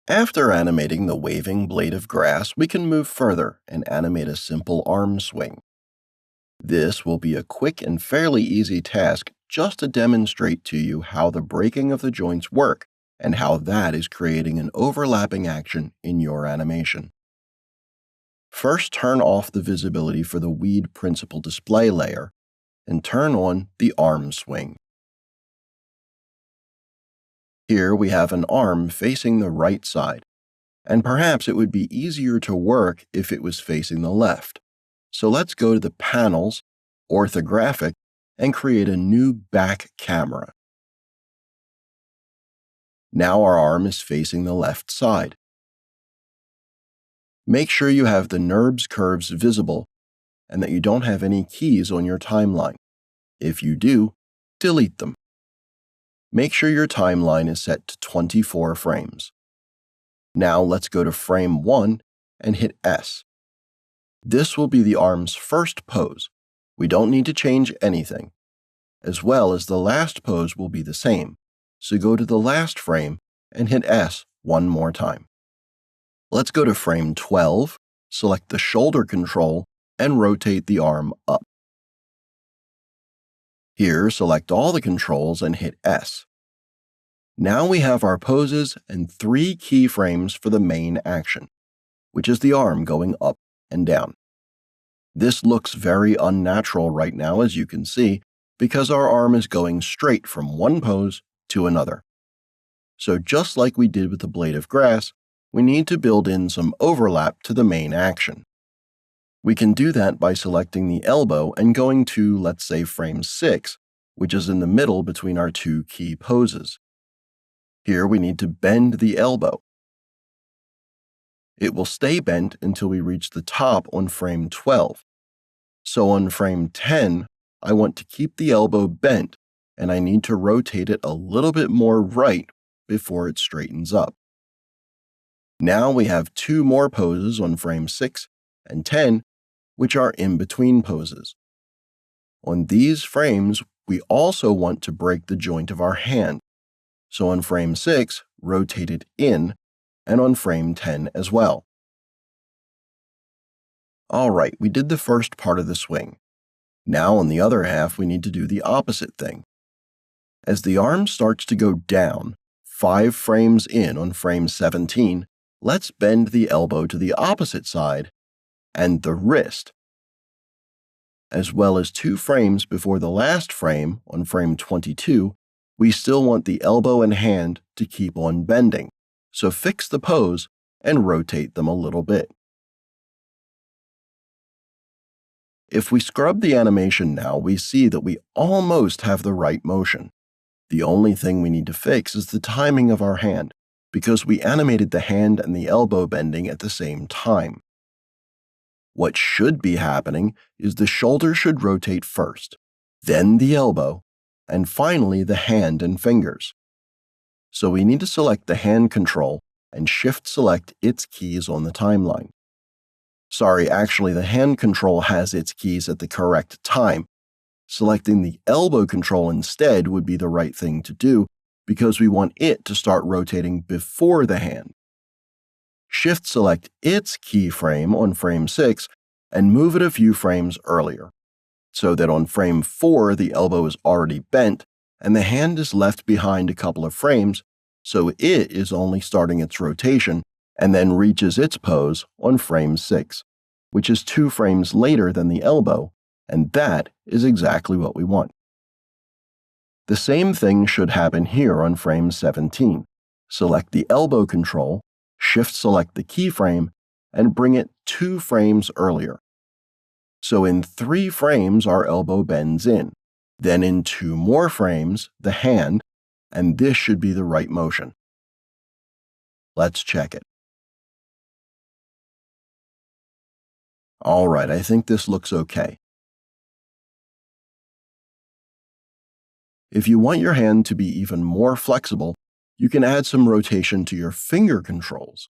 After animating the waving blade of grass, we can move further and animate a simple arm swing. This will be a quick and fairly easy task just to demonstrate to you how the breaking of the joints work and how that is creating an overlapping action in your animation. First, turn off the visibility for the weed principal display layer and turn on the arm swing. Here we have an arm facing the right side, and perhaps it would be easier to work if it was facing the left. So let's go to the Panels, Orthographic, and create a new back camera. Now our arm is facing the left side. Make sure you have the NURBS curves visible and that you don't have any keys on your timeline. If you do, delete them. Make sure your timeline is set to 24 frames. Now let's go to frame 1 and hit S. This will be the arm's first pose. We don't need to change anything, as well as the last pose will be the same. So go to the last frame and hit S one more time. Let's go to frame 12, select the shoulder control, and rotate the arm up. Here, select all the controls and hit S. Now we have our poses and 3 keyframes for the main action, which is the arm going up and down. This looks very unnatural right now, as you can see, because our arm is going straight from one pose to another. So just like we did with the blade of grass, we need to build in some overlap to the main action. We can do that by selecting the elbow and going to, let's say, frame 6, which is in the middle between our 2 key poses. Here we need to bend the elbow. It will stay bent until we reach the top on frame 12. So on frame 10, I want to keep the elbow bent, and I need to rotate it a little bit more right before it straightens up. Now we have 2 more poses on frame 6 and 10, which are in-between poses. On these frames, we also want to break the joint of our hand. So on frame 6, rotate it in, and on frame 10 as well. All right, we did the first part of the swing. Now on the other half, we need to do the opposite thing. As the arm starts to go down, 5 frames in on frame 17, let's bend the elbow to the opposite side and the wrist. As well as 2 frames before the last frame on frame 22, we still want the elbow and hand to keep on bending. So fix the pose and rotate them a little bit. If we scrub the animation now, we see that we almost have the right motion. The only thing we need to fix is the timing of our hand, because we animated the hand and the elbow bending at the same time. What should be happening is the shoulder should rotate first, then the elbow, and finally the hand and fingers. So we need to select the hand control and shift-select its keys on the timeline. Sorry, actually the hand control has its keys at the correct time. Selecting the elbow control instead would be the right thing to do because we want it to start rotating before the hand. Shift-select its keyframe on frame 6 and move it a few frames earlier, so that on frame 4 the elbow is already bent and the hand is left behind a couple of frames, so it is only starting its rotation and then reaches its pose on frame 6, which is 2 frames later than the elbow, and that is exactly what we want. The same thing should happen here on frame 17. Select the elbow control, shift-select the keyframe, and bring it 2 frames earlier. So in 3 frames, our elbow bends in. Then in 2 more frames, the hand, and this should be the right motion. Let's check it. All right, I think this looks okay. If you want your hand to be even more flexible, you can add some rotation to your finger controls.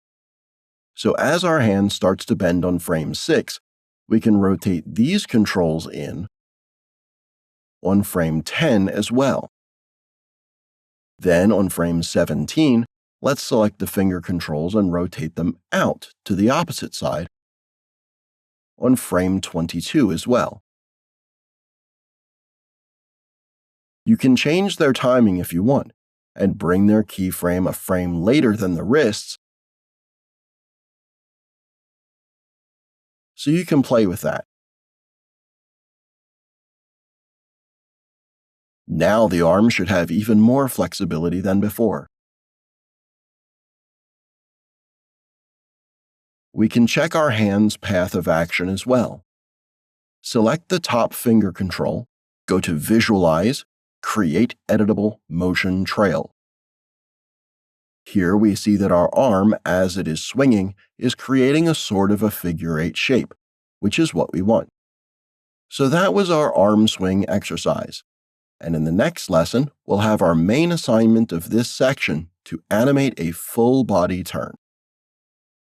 So as our hand starts to bend on frame 6, we can rotate these controls in on frame 10 as well. Then on frame 17, Let's select the finger controls and rotate them out to the opposite side on frame 22 as well. You can change their timing if you want and bring their keyframe a frame later than the wrists, so you can play with that. Now the arm should have even more flexibility than before. We can check our hand's path of action as well. Select the top finger control, go to Visualize, Create Editable Motion Trail. Here we see that our arm, as it is swinging, is creating a sort of a figure 8 shape, which is what we want. So that was our arm swing exercise. And in the next lesson, we'll have our main assignment of this section to animate a full body turn.